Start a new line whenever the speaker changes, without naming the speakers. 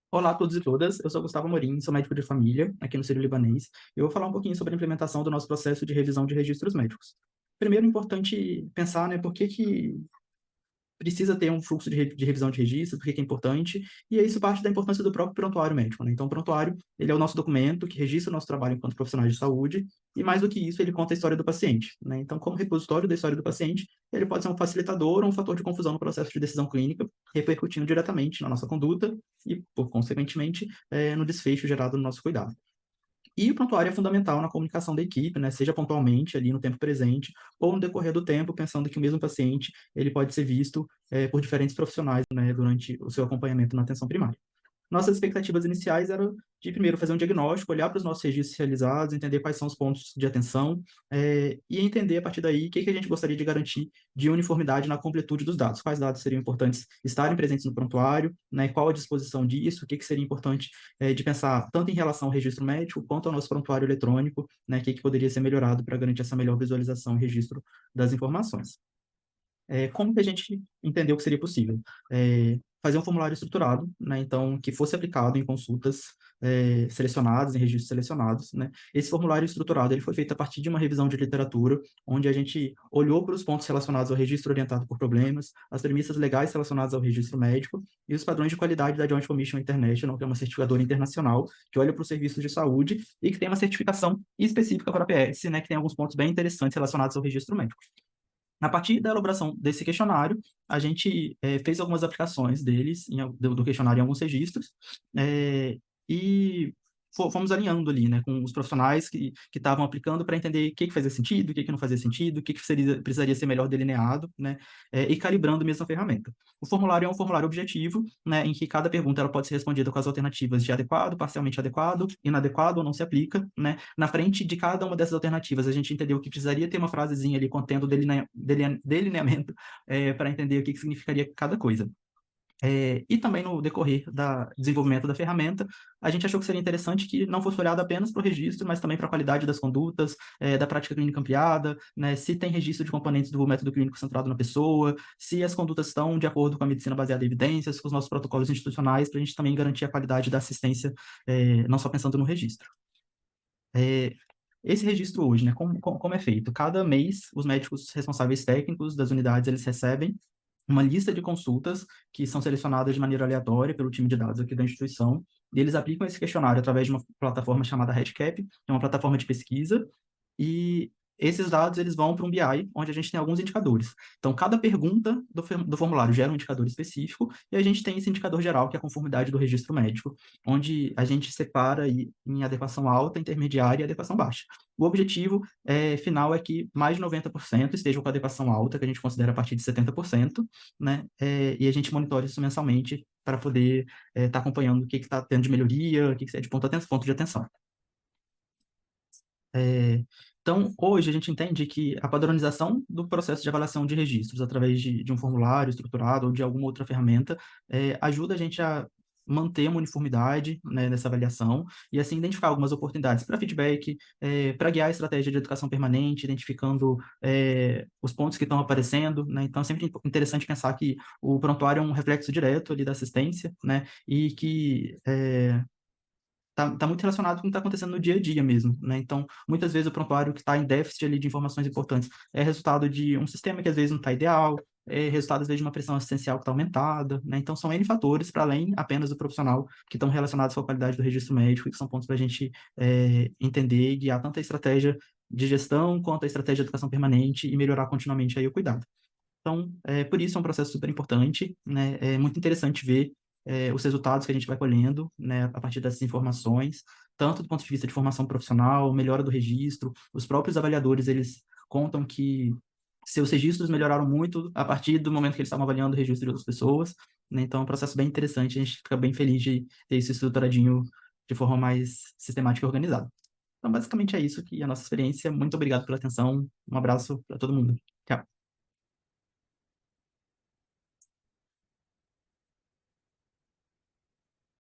Olá a todos e todas, eu sou Gustavo Amorim, sou médico de família aqui no Sírio-Libanês. Eu vou falar um pouquinho sobre a implementação do nosso processo de revisão de registros médicos. Primeiro, é importante pensar, por que precisa ter um fluxo de revisão de registro, por que é importante, e isso parte da importância do próprio prontuário médico, né? Então, o prontuário, ele é o nosso documento que registra o nosso trabalho enquanto profissionais de saúde, e mais do que isso, ele conta a história do paciente, né? Então, como repositório da história do paciente, ele pode ser um facilitador ou um fator de confusão no processo de decisão clínica, repercutindo diretamente na nossa conduta e, por consequentemente, no desfecho gerado no nosso cuidado. E o prontuário é fundamental na comunicação da equipe, né? Seja pontualmente, ali no tempo presente, ou no decorrer do tempo, pensando que o mesmo paciente ele pode ser visto por diferentes profissionais, né, durante o seu acompanhamento na atenção primária. Nossas expectativas iniciais eram de, primeiro, fazer um diagnóstico, olhar para os nossos registros realizados, entender quais são os pontos de atenção, e entender, a partir daí, o que a gente gostaria de garantir de uniformidade na completude dos dados. Quais dados seriam importantes estarem presentes no prontuário, né, qual a disposição disso, o que seria importante de pensar tanto em relação ao registro médico, quanto ao nosso prontuário eletrônico, né, o que poderia ser melhorado para garantir essa melhor visualização e registro das informações. Como que a gente entendeu que seria possível? Fazer um formulário estruturado, né, então, que fosse aplicado em consultas selecionadas, em registros selecionados, né. Esse formulário estruturado ele foi feito a partir de uma revisão de literatura, onde a gente olhou para os pontos relacionados ao registro orientado por problemas, as premissas legais relacionadas ao registro médico e os padrões de qualidade da Joint Commission International, que é uma certificadora internacional que olha para os serviços de saúde e que tem uma certificação específica para a PS, né, que tem alguns pontos bem interessantes relacionados ao registro médico. A partir da elaboração desse questionário, a gente fez algumas aplicações deles, do questionário em alguns registros, e fomos alinhando ali, né, com os profissionais que estavam aplicando para entender o que fazia sentido, o que não fazia sentido, o que precisaria ser melhor delineado, né, e calibrando mesmo a ferramenta. O formulário é um formulário objetivo, né, em que cada pergunta ela pode ser respondida com as alternativas de adequado, parcialmente adequado, inadequado ou não se aplica, né. Na frente de cada uma dessas alternativas, a gente entendeu que precisaria ter uma frasezinha ali contendo delineamento para entender o que significaria cada coisa. E também no decorrer do desenvolvimento da ferramenta, a gente achou que seria interessante que não fosse olhado apenas para o registro, mas também para a qualidade das condutas, da prática clínica ampliada, né, se tem registro de componentes do método clínico centrado na pessoa, se as condutas estão de acordo com a medicina baseada em evidências, com os nossos protocolos institucionais, para a gente também garantir a qualidade da assistência, não só pensando no registro. Esse registro hoje, né, como é feito? Cada mês, os médicos responsáveis técnicos das unidades, eles recebem uma lista de consultas que são selecionadas de maneira aleatória pelo time de dados aqui da instituição, e eles aplicam esse questionário através de uma plataforma chamada RedCap, que é uma plataforma de pesquisa, e esses dados eles vão para um BI, onde a gente tem alguns indicadores. Então, cada pergunta do formulário gera um indicador específico, e a gente tem esse indicador geral, que é a conformidade do registro médico, onde a gente separa aí em adequação alta, intermediária e adequação baixa. O objetivo final é que mais de 90% estejam com adequação alta, que a gente considera a partir de 70%, né? E a gente monitora isso mensalmente para poder estar acompanhando o que está tendo de melhoria, o que é de ponto de atenção. Então, hoje a gente entende que a padronização do processo de avaliação de registros através de um formulário estruturado ou de alguma outra ferramenta ajuda a gente a manter uma uniformidade, né, nessa avaliação e assim identificar algumas oportunidades para feedback, para guiar a estratégia de educação permanente, identificando os pontos que estão aparecendo, né? Então, é sempre interessante pensar que o prontuário é um reflexo direto ali da assistência, né? E que tá muito relacionado com o que está acontecendo no dia a dia mesmo, né? Então, muitas vezes o prontuário que está em déficit ali de informações importantes é resultado de um sistema que às vezes não está ideal, é resultado às vezes de uma pressão assistencial que está aumentada, né? Então, são N fatores para além apenas do profissional que estão relacionados com a qualidade do registro médico e que são pontos para a gente entender e guiar tanto a estratégia de gestão quanto a estratégia de educação permanente e melhorar continuamente aí o cuidado. Então, por isso é um processo super importante, né? É muito interessante ver os resultados que a gente vai colhendo, né, a partir dessas informações, tanto do ponto de vista de formação profissional, melhora do registro, os próprios avaliadores, eles contam que seus registros melhoraram muito a partir do momento que eles estavam avaliando o registro de outras pessoas, né? Então, é um processo bem interessante, a gente fica bem feliz de ter isso estruturadinho de forma mais sistemática e organizada. Então, basicamente é isso que é a nossa experiência. Muito obrigado pela atenção, um abraço para todo mundo.